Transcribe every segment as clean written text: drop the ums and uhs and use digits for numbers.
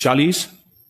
40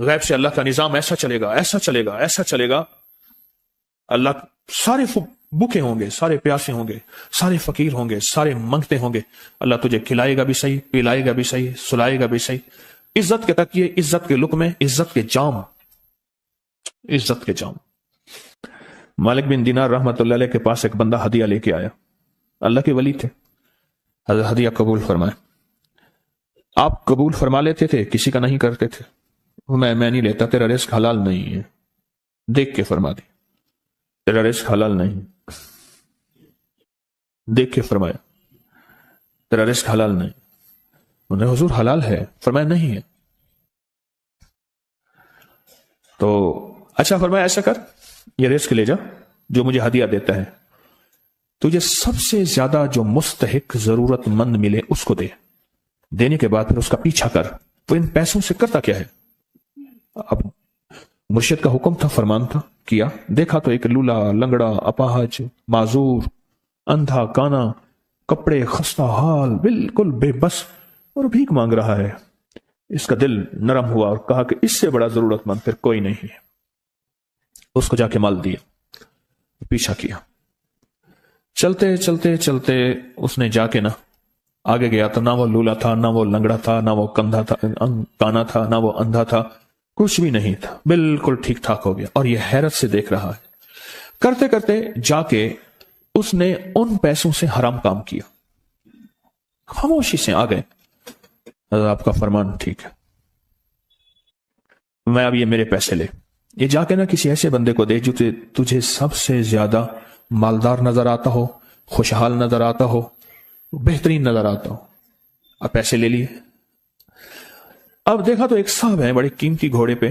غیب سے اللہ کا نظام ایسا چلے گا، ایسا چلے گا، ایسا چلے گا، اللہ سارے بھوکے ہوں گے، سارے پیاسے ہوں گے، سارے فقیر ہوں گے، سارے منگتے ہوں گے، اللہ تجھے کھلائے گا بھی صحیح، پلائے گا بھی صحیح، سلائے گا بھی صحیح، عزت کے تکیے، عزت کے لقمے، عزت کے جام، عزت کے جام۔ مالک بن دینار رحمت اللہ علیہ کے پاس ایک بندہ ہدیہ لے کے آیا، اللہ کے ولی تھے، حضرت ہدیہ قبول فرمائے۔ آپ قبول فرما لیتے تھے، کسی کا نہیں کرتے تھے؟ میں نہیں لیتا، تیرا رزق حلال نہیں ہے، دیکھ کے فرما دی، تیرا رزق حلال نہیں، دیکھ کے فرمایا تیرا رزق حلال نہیں۔ انہوں نے حضور حلال ہے، فرمایا نہیں ہے۔ تو اچھا فرمایا ایسا کر، یہ رزق لے جا جو مجھے ہدیہ دیتا ہے، تجھے سب سے زیادہ جو مستحق ضرورت مند ملے اس کو دے، دینے کے بعد پھر اس کا پیچھا کر۔ تو ان پیسوں سے کرتا کیا ہے؟ اب مرشد کا حکم تھا، فرمان تھا، کیا، دیکھا تو ایک لولا، لنگڑا، اپاہج، معذور، اندھا کانا، کپڑے خستہ حال، بالکل بے بس، اور بھیک مانگ رہا ہے۔ اس کا دل نرم ہوا اور کہا کہ اس سے بڑا ضرورت مند پھر کوئی نہیں ہے۔ اس کو جا کے مال دیا، پیچھا کیا، چلتے چلتے چلتے اس نے جا کے نہ آگے گیا تو نہ وہ لولا تھا، نہ وہ لنگڑا تھا، نہ وہ کندھا تھا، کانا تھا، نہ وہ اندھا تھا، کچھ بھی نہیں تھا، بالکل ٹھیک ٹھاک ہو گیا، اور یہ حیرت سے دیکھ رہا ہے۔ کرتے کرتے جا کے اس نے ان پیسوں سے حرام کام کیا، خاموشی سے آ گئے، آپ کا فرمان ٹھیک ہے، میں اب یہ میرے پیسے لے، یہ جا کے نا کسی ایسے بندے کو دے جو تجھے سب سے زیادہ مالدار نظر آتا ہو، خوشحال نظر آتا ہو، بہترین نظر آتا ہو۔ اب پیسے لے لیے، اب دیکھا تو ایک صاحب ہے، بڑے قیمتی گھوڑے پہ،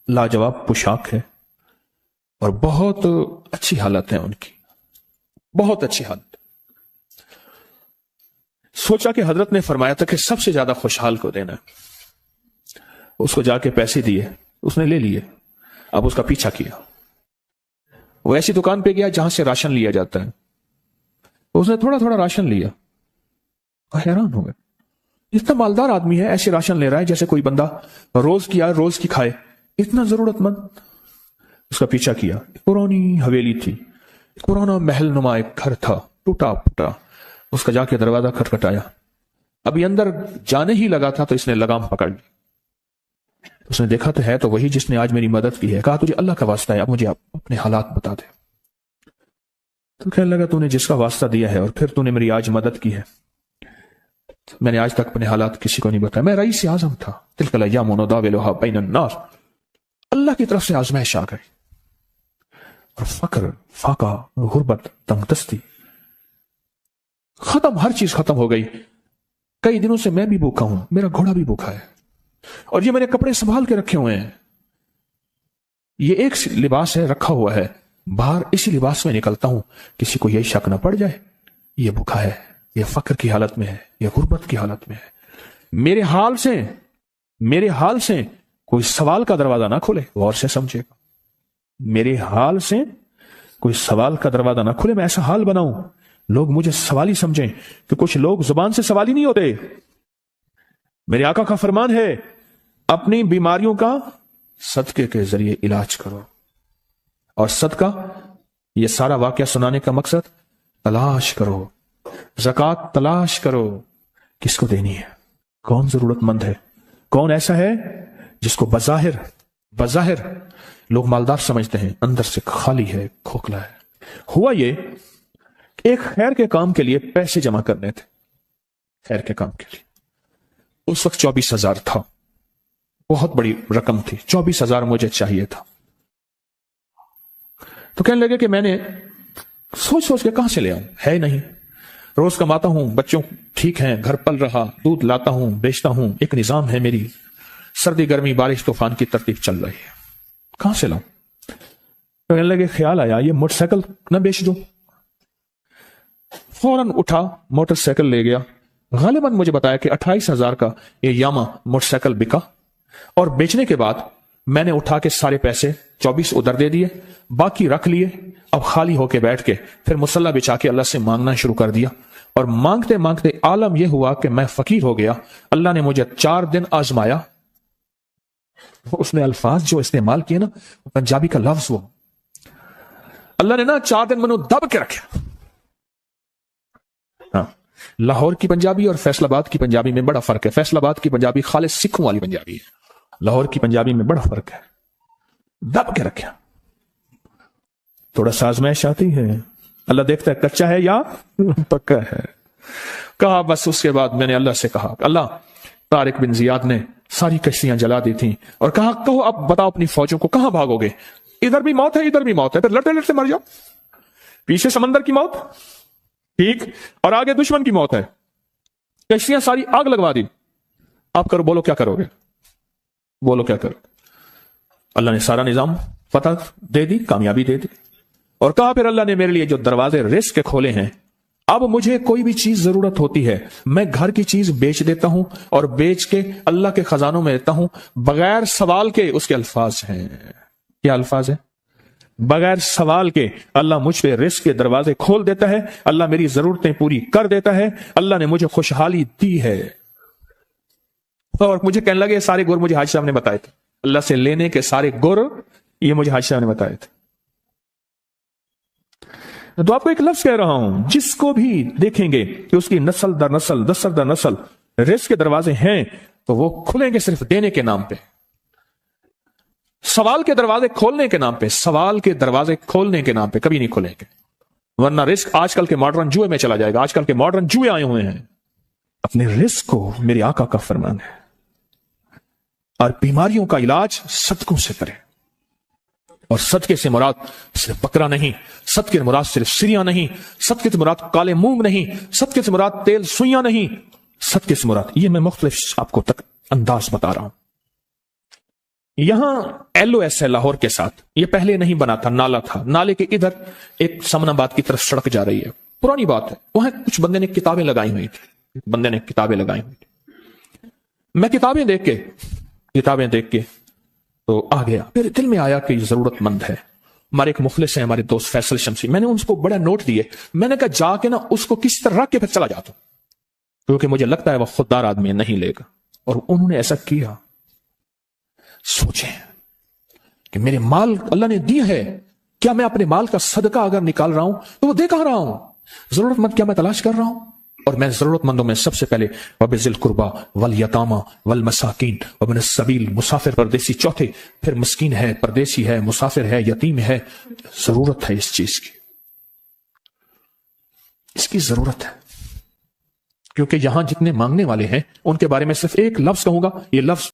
لاجواب پوشاک ہے، اور بہت اچھی حالت ہے ان کی، بہت اچھی حالت۔ سوچا کہ حضرت نے فرمایا تھا کہ سب سے زیادہ خوشحال کو دینا ہے، اس کو جا کے پیسے دیے، اس نے لے لیے۔ اب اس کا پیچھا کیا، وہ ایسی دکان پہ گیا جہاں سے راشن لیا جاتا ہے، اس نے تھوڑا تھوڑا راشن لیا، حیران ہو گئے، اتنا مالدار آدمی ہے، ایسے راشن لے رہا ہے جیسے کوئی بندہ روز کی کھائے، اتنا ضرورت مند۔ اس کا پیچھا کیا، پرانی حویلی تھی، پرانا محل نما ایک گھر تھا، ٹوٹا پھوٹا، اس کا جا کے دروازہ کھٹکھٹایا، ابھی اندر جانے ہی لگا تھا تو اس نے لگام پکڑ لی، اس نے دیکھا تو ہے تو وہی جس نے آج میری مدد کی ہے، کہا تجھے اللہ کا واسطہ ہے، اب مجھے اپنے حالات بتا دے۔ تو کہنے لگا تو نے جس کا واسطہ دیا ہے اور پھر تو نے میری آج مدد کی ہے، میں نے آج تک اپنے حالات کسی کو نہیں بتایا، میں رئیس اعظم تھا، تلک الایام نداولها بین الناس، اللہ کی طرف سے آزمائش آ گئی، اور فقر، فاقہ، غربت، تنگ دستی ختم، ہر چیز ختم ہو گئی۔ کئی دنوں سے میں بھی بھوکا ہوں، میرا گھوڑا بھی بھوکا ہے، اور یہ میں نے کپڑے سنبھال کے رکھے ہوئے ہیں، یہ ایک لباس ہے رکھا ہوا ہے، باہر اسی لباس میں نکلتا ہوں، کسی کو یہی شک نہ پڑ جائے یہ بھوکا ہے، یہ فقر کی حالت میں ہے، یہ غربت کی حالت میں ہے۔ میرے حال سے کوئی سوال کا دروازہ نہ کھولے، غور سے سمجھے گا، میرے حال سے کوئی سوال کا دروازہ نہ کھولے، میں ایسا حال بناؤں لوگ مجھے سوالی سمجھیں، کہ کچھ لوگ زبان سے سوالی نہیں ہوتے۔ میرے آقا کا فرمان ہے، اپنی بیماریوں کا صدقے کے ذریعے علاج کرو، اور صدقہ، یہ سارا واقعہ سنانے کا مقصد، تلاش کرو، زکوٰۃ تلاش کرو، کس کو دینی ہے، کون ضرورت مند ہے، کون ایسا ہے جس کو بظاہر لوگ مالدار سمجھتے ہیں، اندر سے خالی ہے، کھوکھلا ہے۔ ہوا یہ، ایک خیر کے کام کے لیے پیسے جمع کرنے تھے، خیر کے کام کے لیے، اس وقت 24,000 تھا، بہت بڑی رقم تھی، 24,000 مجھے چاہیے تھا۔ تو کہنے لگے کہ میں نے سوچ کے کہاں سے لے آؤں، ہے نہیں، روز کماتا ہوں، بچوں ٹھیک ہیں، گھر پل رہا، دودھ لاتا ہوں، بیچتا ہوں، ایک نظام ہے میری، سردی گرمی بارش طوفان کی ترتیب چل رہی ہے، کہاں سے لاؤں؟ کہنے لگے خیال آیا یہ موٹر سائیکل نہ بیچ دوں، فوراً اٹھا موٹر سائیکل لے گیا، غالباً مجھے بتایا کہ 28,000 کا یہ یاما موٹر سائیکل بکا، اور بیچنے کے بعد میں نے اٹھا کے سارے پیسے 24 ادھر دے دیے، باقی رکھ لیے، اب خالی ہو کے بیٹھ کے پھر مصلی بچھا کے اللہ سے مانگنا شروع کر دیا، اور مانگتے مانگتے عالم یہ ہوا کہ میں فقیر ہو گیا۔ اللہ نے مجھے 4 دن آزمایا، اس نے الفاظ جو استعمال کیے نا، پنجابی کا لفظ وہ اللہ نے نا 4 دن منو دب کے رکھا. ہاں، لاہور کی پنجابی اور فیصل آباد کی پنجابی میں بڑا فرق ہے. فیصل آباد کی پنجابی خالص سکھوں والی پنجابی ہے، لاہور کی پنجابی میں بڑا فرق ہے. دب کے رکھا. تھوڑا سا آزمائش آتی ہے، اللہ دیکھتا ہے کچا ہے یا پکا ہے. کہا بس اس کے بعد میں نے اللہ سے کہا، اللہ طارق بن زیاد نے ساری کشتیاں جلا دی تھیں اور کہا کہو اب بتاؤ اپنی فوجوں کو کہاں بھاگو گے؟ ادھر بھی موت ہے ادھر بھی موت ہے، پھر لڑتے لڑتے مر جاؤ. پیچھے سمندر کی موت ٹھیک اور آگے دشمن کی موت ہے. کشتیاں ساری آگ لگوا دی. آپ کرو، بولو کیا کرو گے؟ بولو کیا کرو؟ اللہ نے سارا نظام فتح دے دی، کامیابی دے دی. اور کہا پھر اللہ نے میرے لیے جو دروازے رزق کے کھولے ہیں، اب مجھے کوئی بھی چیز ضرورت ہوتی ہے میں گھر کی چیز بیچ دیتا ہوں اور بیچ کے اللہ کے خزانوں میں دیتا ہوں بغیر سوال کے. اس کے الفاظ ہیں، کیا الفاظ ہیں؟ بغیر سوال کے اللہ مجھ پہ رزق کے دروازے کھول دیتا ہے، اللہ میری ضرورتیں پوری کر دیتا ہے، اللہ نے مجھے خوشحالی دی ہے. اور مجھے کہنے لگے سارے گر مجھے حاجی صاحب نے بتائے تھے، اللہ سے لینے کے سارے گر یہ مجھے حاجی صاحب نے بتائے تھے. تو آپ کو ایک لفظ کہہ رہا ہوں، جس کو بھی دیکھیں گے کہ اس کی نسل در نسل نسل در نسل رزق کے دروازے ہیں تو وہ کھلیں گے صرف دینے کے نام پہ. سوال کے دروازے کھولنے کے نام پہ، سوال کے دروازے کھولنے کے نام پہ کبھی نہیں کھلیں گے. ورنہ رزق آج کل کے ماڈرن جوئے میں چلا جائے گا. آج کل کے ماڈرن جوئے آئے ہوئے ہیں. اپنے رزق کو میرے آقا کا فرمان ہے. اور بیماریوں کا علاج صدقوں سے کریں. اور صدقے سے مراد صرف بکرا نہیں، صدقے سے مراد صرف سریاں نہیں، صدقے سے مراد کالے مونگ نہیں، صدقے سے مراد تیل سوئیاں نہیں، صدقے سے مراد یہ میں مختلف آپ کو تک انداز بتا رہا ہوں. یہاں ایل او ایس ہے لاہور کے ساتھ، یہ پہلے نہیں بنا تھا، نالا تھا. نالے کے ادھر ایک سمن آباد کی طرف سڑک جا رہی ہے، پرانی بات ہے. وہاں کچھ بندے نے کتابیں لگائی ہوئی تھی. میں کتابیں دیکھ کے تو آ گیا. پھر دل میں آیا کہ یہ ضرورت مند ہے. ہمارے ایک مخلص ہیں ہمارے دوست فیصل شمسی، میں نے ان کو بڑا نوٹ دیے. میں نے کہا جا کے نا اس کو کس طرح رکھ کے پھر چلا جاتا ہوں، کیونکہ مجھے لگتا ہے وہ خوددار آدمی نہیں لے گا. اور انہوں نے ایسا کیا. سوچیں کہ میرے مال اللہ نے دی ہے، کیا میں اپنے مال کا صدقہ اگر نکال رہا ہوں تو وہ دے کہاں رہا ہوں؟ ضرورت مند کیا میں تلاش کر رہا ہوں؟ اور میں ضرورت مندوں میں سب سے پہلے وبذل القربا والیتاما والمساکین وابن السبیل، مسافر پردیسی چوتھے، پھر مسکین ہے، پردیسی ہے، مسافر ہے، یتیم ہے. ضرورت ہے اس چیز کی، اس کی ضرورت ہے. کیونکہ یہاں جتنے مانگنے والے ہیں ان کے بارے میں صرف ایک لفظ کہوں گا، یہ لفظ